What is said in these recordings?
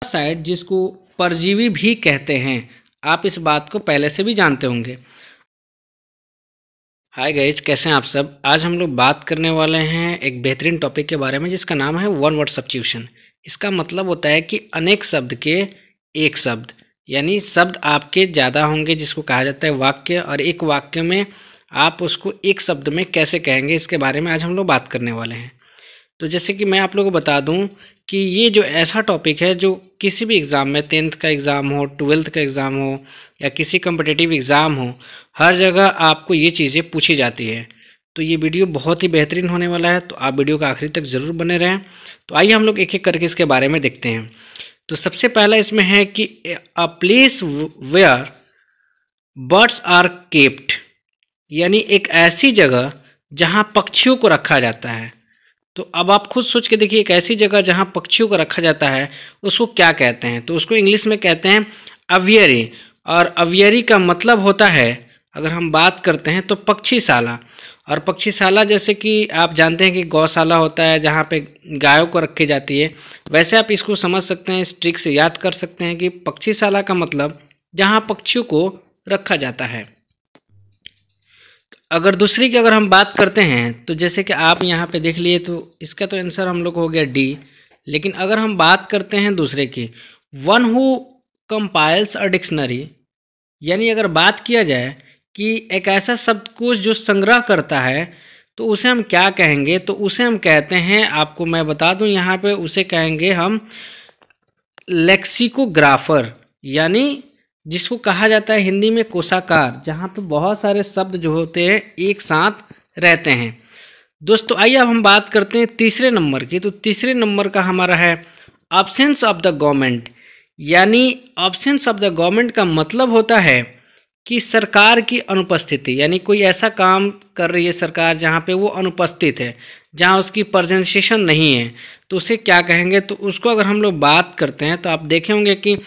Side जिसको परजीवी भी कहते हैं, आप इस बात को पहले से भी जानते होंगे। हाय गाइज, कैसे हैं आप सब। आज हम लोग बात करने वाले हैं एक बेहतरीन टॉपिक के बारे में जिसका नाम है वन वर्ड सब्स्टिट्यूशन। इसका मतलब होता है कि अनेक शब्द के एक शब्द, यानी शब्द आपके ज़्यादा होंगे जिसको कहा जाता है वाक्य, और एक वाक्य में आप उसको एक शब्द में कैसे कहेंगे, इसके बारे में आज हम लोग बात करने वाले हैं। तो जैसे कि मैं आप लोगों को बता दूं कि ये जो ऐसा टॉपिक है जो किसी भी एग्ज़ाम में, 10th का एग्ज़ाम हो, 12th का एग्ज़ाम हो या किसी कम्पिटिटिव एग्ज़ाम हो, हर जगह आपको ये चीज़ें पूछी जाती है। तो ये वीडियो बहुत ही बेहतरीन होने वाला है, तो आप वीडियो का आखिरी तक ज़रूर बने रहें। तो आइए हम लोग एक एक करके इसके बारे में देखते हैं। तो सबसे पहला इसमें है कि a place where birds are kept, यानी एक ऐसी जगह जहाँ पक्षियों को रखा जाता है। तो अब आप खुद सोच के देखिए, एक ऐसी जगह जहाँ पक्षियों को रखा जाता है उसको क्या कहते हैं। तो उसको इंग्लिश में कहते हैं अवियरी, और अवियरी का मतलब होता है, अगर हम बात करते हैं तो पक्षीशाला। और पक्षीशाला जैसे कि आप जानते हैं कि गौशाला होता है जहाँ पे गायों को रखी जाती है, वैसे आप इसको समझ सकते हैं, इस ट्रिक से याद कर सकते हैं कि पक्षीशाला का मतलब जहाँ पक्षियों को रखा जाता है। अगर दूसरी की अगर हम बात करते हैं तो जैसे कि आप यहाँ पे देख लिए, तो इसका तो आंसर हम लोग हो गया डी। लेकिन अगर हम बात करते हैं दूसरे की, one who compiles a dictionary, यानी अगर बात किया जाए कि एक ऐसा शब्दकोश जो संग्रह करता है, तो उसे हम क्या कहेंगे। तो उसे हम कहते हैं, आपको मैं बता दूं यहाँ पे, उसे कहेंगे हम लेक्सिकोग्राफर, यानी जिसको कहा जाता है हिंदी में कोशाकार, जहाँ पे बहुत सारे शब्द जो होते हैं एक साथ रहते हैं। दोस्तों आइए अब हम बात करते हैं तीसरे नंबर की। तो तीसरे नंबर का हमारा है एब्सेंस ऑफ द गवर्नमेंट, यानी एब्सेंस ऑफ द गवर्नमेंट का मतलब होता है कि सरकार की अनुपस्थिति, यानी कोई ऐसा काम कर रही है सरकार जहाँ पे वो अनुपस्थित है, जहाँ उसकी प्रेजेंटेशन नहीं है, तो उसे क्या कहेंगे। तो उसको अगर हम लोग बात करते हैं तो आप देखे होंगे कि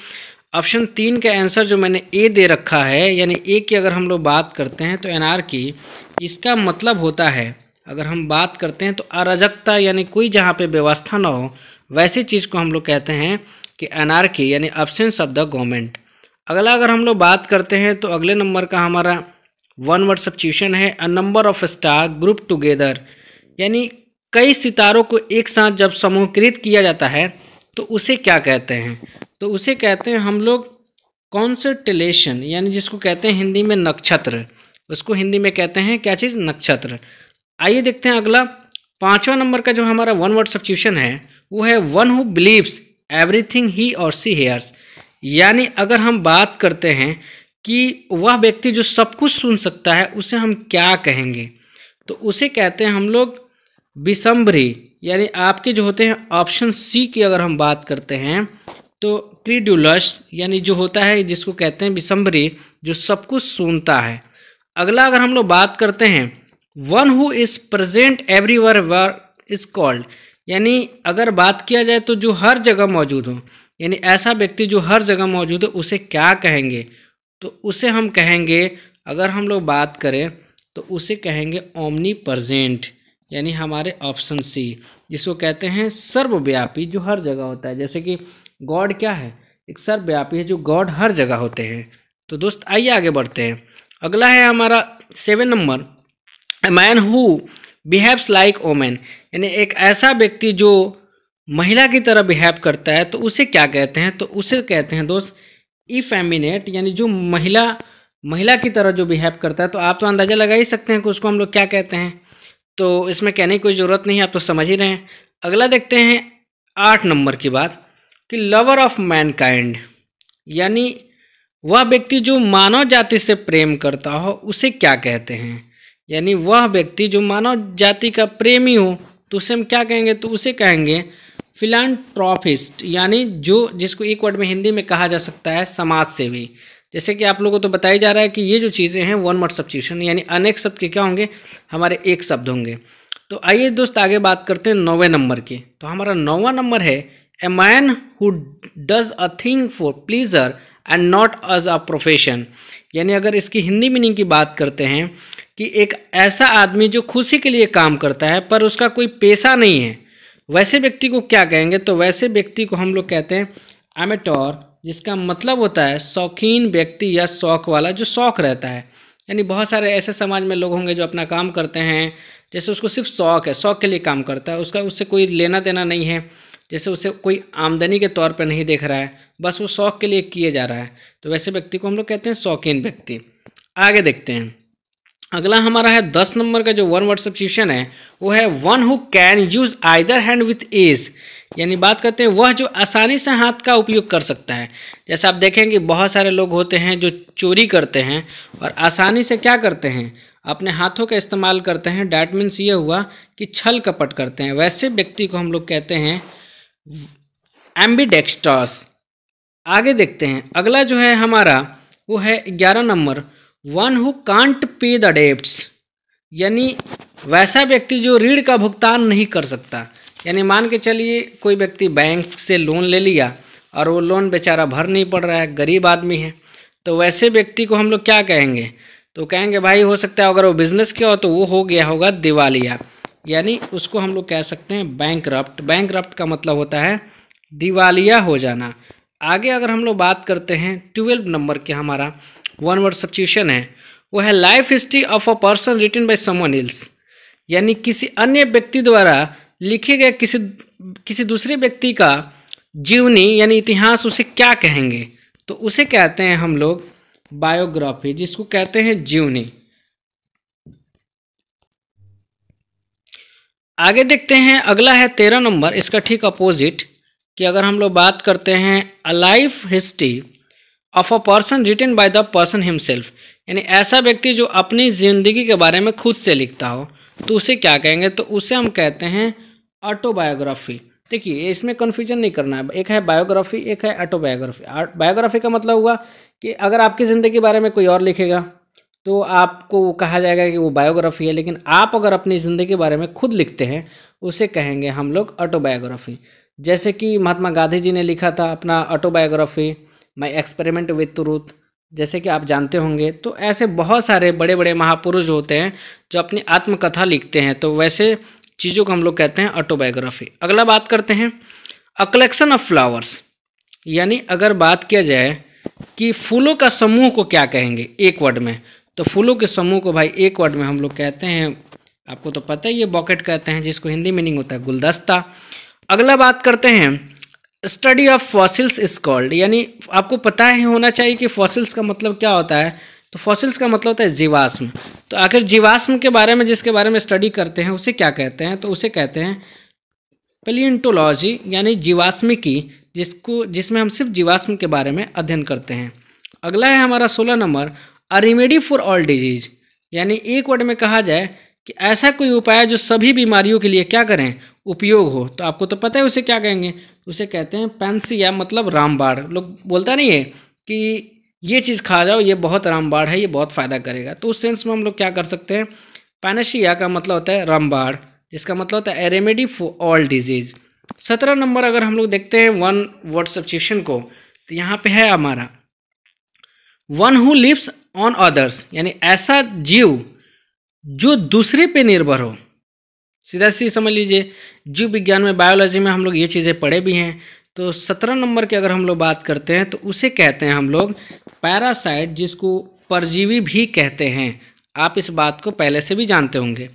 ऑप्शन 3 का आंसर जो मैंने ए दे रखा है, यानी ए की अगर हम लोग बात करते हैं तो एनार्की, इसका मतलब होता है, अगर हम बात करते हैं तो अराजकता, यानी कोई जहाँ पे व्यवस्था ना हो, वैसी चीज़ को हम लोग कहते हैं कि एनार्की, यानी एब्सेंस ऑफ द गवर्नमेंट। अगला अगर हम लोग बात करते हैं तो अगले नंबर का हमारा वन वर्ड सब्स्टिट्यूशन है a number of star group together, यानी कई सितारों को एक साथ जब समूहीकृत किया जाता है तो उसे क्या कहते हैं। तो उसे कहते हैं हम लोग कॉन्स्टेलेशन, यानी जिसको कहते हैं हिंदी में नक्षत्र, उसको हिंदी में कहते हैं क्या चीज़, नक्षत्र। आइए देखते हैं अगला 5वां नंबर का जो हमारा वन वर्ड सब्स्टिट्यूशन है वो है one who believes everything he और सी हेयर्स, यानी अगर हम बात करते हैं कि वह व्यक्ति जो सब कुछ सुन सकता है उसे हम क्या कहेंगे। तो उसे कहते हैं हम लोग विसम्बरी, यानी आपके जो होते हैं ऑप्शन सी की अगर हम बात करते हैं तो क्रीडुलस, यानी जो होता है जिसको कहते हैं विसम्बरी, जो सब कुछ सुनता है। अगला अगर हम लोग बात करते हैं one who is present everywhere is called, यानी अगर बात किया जाए तो जो हर जगह मौजूद हो, यानी ऐसा व्यक्ति जो हर जगह मौजूद है उसे क्या कहेंगे। तो उसे हम कहेंगे, अगर हम लोग बात करें तो उसे कहेंगे ओमनी प्रेजेंट, यानी हमारे ऑप्शन सी, जिसको कहते हैं सर्वव्यापी, जो हर जगह होता है। जैसे कि गॉड क्या है, एक सर्वव्यापी है, जो गॉड हर जगह होते हैं। तो दोस्त आइए आगे बढ़ते हैं। अगला है हमारा 7 number, A man who behaves like women, यानी एक ऐसा व्यक्ति जो महिला की तरह बिहेव करता है, तो उसे क्या कहते हैं। तो उसे कहते हैं दोस्त इफेमिनेट, यानी जो महिला की तरह जो बिहेव करता है। तो आप तो अंदाज़ा लगा ही सकते हैं कि उसको हम लोग क्या कहते हैं, तो इसमें कहने की कोई ज़रूरत नहीं है, आप तो समझ ही रहे हैं। अगला देखते हैं 8 नंबर की बात, कि लवर ऑफ मैनकाइंड, यानी वह व्यक्ति जो मानव जाति से प्रेम करता हो उसे क्या कहते हैं। यानी वह व्यक्ति जो मानव जाति का प्रेमी हो तो उसे हम क्या कहेंगे। तो उसे कहेंगे फिलान्थ्रोपिस्ट, यानी जिसको एक वर्ड में हिंदी में कहा जा सकता है समाज सेवी। जैसे कि आप लोगों को तो बताया जा रहा है कि ये जो चीज़ें हैं वन वर्ड सब्स्टिट्यूशन, यानी अनेक शब्द के क्या होंगे, हमारे एक शब्द होंगे। तो आइए दोस्त आगे बात करते हैं 9वें नंबर की। तो हमारा 9वां नंबर है a man who does a thing for pleasure and not as a profession, यानी अगर इसकी हिंदी मीनिंग की बात करते हैं कि एक ऐसा आदमी जो खुशी के लिए काम करता है पर उसका कोई पेशा नहीं है, वैसे व्यक्ति को क्या कहेंगे। तो वैसे व्यक्ति को हम लोग कहते हैं एमेटोर, जिसका मतलब होता है शौकीन व्यक्ति या शौक वाला, जो शौक रहता है। यानी बहुत सारे ऐसे समाज में लोग होंगे जो अपना काम करते हैं, जैसे उसको सिर्फ शौक है, शौक के लिए काम करता है, उसका उससे कोई लेना देना नहीं है, जैसे उसे कोई आमदनी के तौर पर नहीं देख रहा है, बस वो शौक के लिए किए जा रहा है, तो वैसे व्यक्ति को हम लोग कहते हैं शौकीन व्यक्ति। आगे देखते हैं, अगला हमारा है 10 नंबर का जो वन वर्ड सब्स्टिट्यूशन है, वो है one who can use either hand with ease. यानी बात करते हैं वह जो आसानी से हाथ का उपयोग कर सकता है। जैसे आप देखेंगे बहुत सारे लोग होते हैं जो चोरी करते हैं और आसानी से क्या करते हैं, अपने हाथों का इस्तेमाल करते हैं। डैट मीन्स ये हुआ कि छल कपट करते हैं, वैसे व्यक्ति को हम लोग कहते हैं एम्बिडेक्स्ट्रस। आगे देखते हैं, अगला जो है हमारा वो है 11 number, one who can't pay the debts. यानी वैसा व्यक्ति जो ऋण का भुगतान नहीं कर सकता। यानी मान के चलिए कोई व्यक्ति बैंक से लोन ले लिया और वो लोन बेचारा भर नहीं पड़ रहा है, गरीब आदमी है, तो वैसे व्यक्ति को हम लोग क्या कहेंगे, तो कहेंगे भाई हो सकता है अगर वो बिजनेस किया हो तो वो हो गया होगा दिवालिया। यानी उसको हम लोग कह सकते हैं बैंकरप्ट। बैंकरप्ट का मतलब होता है दिवालिया हो जाना। आगे अगर हम लोग बात करते हैं 12 नंबर के हमारा वन वर्ड सब्स्टिट्यूशन है, वो है life history of a person written by someone else. यानी किसी अन्य व्यक्ति द्वारा लिखे गए किसी दूसरे व्यक्ति का जीवनी यानी इतिहास, उसे क्या कहेंगे, तो उसे कहते हैं हम लोग बायोग्राफी, जिसको कहते हैं जीवनी। आगे देखते हैं, अगला है 13 नंबर, इसका ठीक अपोजिट, कि अगर हम लोग बात करते हैं a life history of a person written by the person himself. यानी ऐसा व्यक्ति जो अपनी ज़िंदगी के बारे में खुद से लिखता हो, तो उसे क्या कहेंगे, तो उसे हम कहते हैं ऑटोबायोग्राफी। देखिए इसमें कन्फ्यूजन नहीं करना है, एक है बायोग्राफी, एक है ऑटोबायोग्राफी। बायोग्राफी का मतलब हुआ कि अगर आपकी ज़िंदगी के बारे में कोई और लिखेगा तो आपको कहा जाएगा कि वो बायोग्राफी है, लेकिन आप अगर अपनी ज़िंदगी के बारे में खुद लिखते हैं उसे कहेंगे हम लोग ऑटोबायोग्राफी। जैसे कि महात्मा गांधी जी ने लिखा था अपना autobiography, my experiment with truth, जैसे कि आप जानते होंगे। तो ऐसे बहुत सारे बड़े बड़े महापुरुष होते हैं जो अपनी आत्मकथा लिखते हैं, तो वैसे चीज़ों को हम लोग कहते हैं ऑटोबायोग्राफी। अगला बात करते हैं अ कलेक्शन ऑफ फ्लावर्स। यानी अगर बात किया जाए कि फूलों का समूह को क्या कहेंगे एक वर्ड में, तो फूलों के समूह को भाई एक वर्ड में हम लोग कहते हैं, आपको तो पता ही है, बॉकेट कहते हैं, जिसको हिंदी मीनिंग होता है गुलदस्ता। अगला बात करते हैं study of fossils is called. यानी आपको पता ही होना चाहिए कि फॉसिल्स का मतलब क्या होता है, तो फॉसिल्स का मतलब होता है जीवाश्म। तो आखिर जीवाश्म के बारे में जिसके बारे में स्टडी करते हैं उसे क्या कहते हैं, तो उसे कहते हैं पैलियोंटोलॉजी, यानी जीवाश्मिकी, जिसमें हम सिर्फ जीवाश्म के बारे में अध्ययन करते हैं। अगला है हमारा 16 number, a remedy for all disease. यानी एक वर्ड में कहा जाए कि ऐसा कोई उपाय जो सभी बीमारियों के लिए क्या करें, उपयोग हो, तो आपको तो पता है उसे क्या कहेंगे, उसे कहते हैं पैंसिया, मतलब रामबाण। लोग बोलता नहीं है कि ये चीज़ खा जाओ, ये बहुत रामबाण है, ये बहुत फ़ायदा करेगा, तो उस सेंस में हम लोग क्या कर सकते हैं, पैनेशिया का मतलब होता है रामबाण, जिसका मतलब होता है remedy for all disease. 17 number अगर हम लोग देखते हैं वन वर्ड सब्स्टिट्यूशन को, तो यहाँ पे है हमारा one who lives on others. यानी ऐसा जीव जो दूसरे पे निर्भर हो। सीधा सी समझ लीजिए, जीव विज्ञान में, बायोलॉजी में हम लोग ये चीज़ें पढ़े भी हैं। तो 17 नंबर की अगर हम लोग बात करते हैं तो उसे कहते हैं हम लोग पैरासाइट, जिसको परजीवी भी कहते हैं। आप इस बात को पहले से भी जानते होंगे।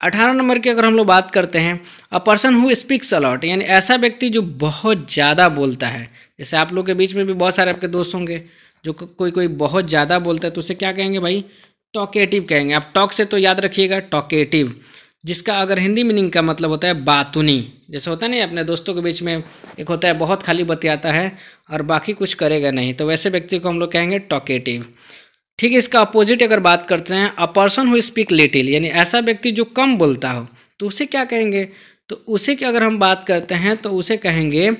18 नंबर की अगर हम लोग बात करते हैं a person who speaks a lot. यानी ऐसा व्यक्ति जो बहुत ज़्यादा बोलता है। जैसे आप लोग के बीच में भी बहुत सारे आपके दोस्त होंगे जो कोई बहुत ज़्यादा बोलता है, तो उसे क्या कहेंगे भाई, टॉकेटिव कहेंगे। आप टॉक से तो याद रखिएगा टॉकेटिव, जिसका अगर हिंदी मीनिंग का मतलब होता है बातूनी। जैसे होता नहीं अपने दोस्तों के बीच में एक होता है बहुत खाली बतियाता है और बाकी कुछ करेगा नहीं, तो वैसे व्यक्ति को हम लोग कहेंगे टॉकेटिव। ठीक है, इसका अपोजिट अगर बात करते हैं a person who speak little, यानी ऐसा व्यक्ति जो कम बोलता हो, तो उसे क्या कहेंगे, तो उसे की अगर हम बात करते हैं तो उसे कहेंगे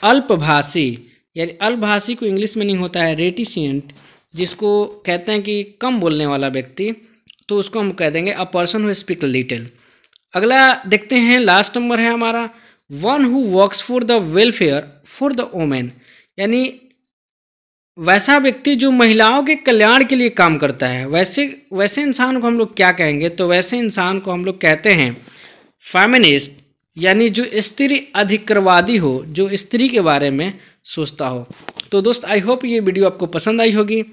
अल्पभाषी। यानी अल्पभाषी को इंग्लिश मीनिंग होता है रेटिसेंट, जिसको कहते हैं कि कम बोलने वाला व्यक्ति, तो उसको हम कह देंगे अ पर्सन हु स्पीक लिटिल। अगला देखते हैं, लास्ट नंबर है हमारा one who works for the welfare for the women. यानी वैसा व्यक्ति जो महिलाओं के कल्याण के लिए काम करता है, वैसे इंसान को हम लोग क्या कहेंगे, तो वैसे इंसान को हम लोग कहते हैं फेमिनिस्ट। यानी जो स्त्री अधिकारवादी हो, जो स्त्री के बारे में सोचता हो। तो दोस्त आई होप ये वीडियो आपको पसंद आई होगी।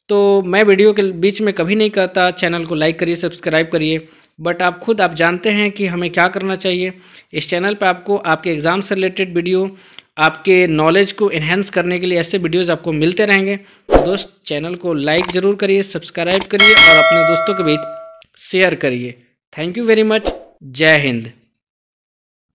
तो मैं वीडियो के बीच में कभी नहीं कहता चैनल को लाइक करिए, सब्सक्राइब करिए, बट आप जानते हैं कि हमें क्या करना चाहिए। इस चैनल पे आपको आपके एग्ज़ाम से रिलेटेड वीडियो, आपके नॉलेज को इन्हेंस करने के लिए ऐसे वीडियोज़ आपको मिलते रहेंगे। तो दोस्त चैनल को लाइक ज़रूर करिए, सब्सक्राइब करिए और अपने दोस्तों के बीच शेयर करिए। Thank you very much. जय हिंद।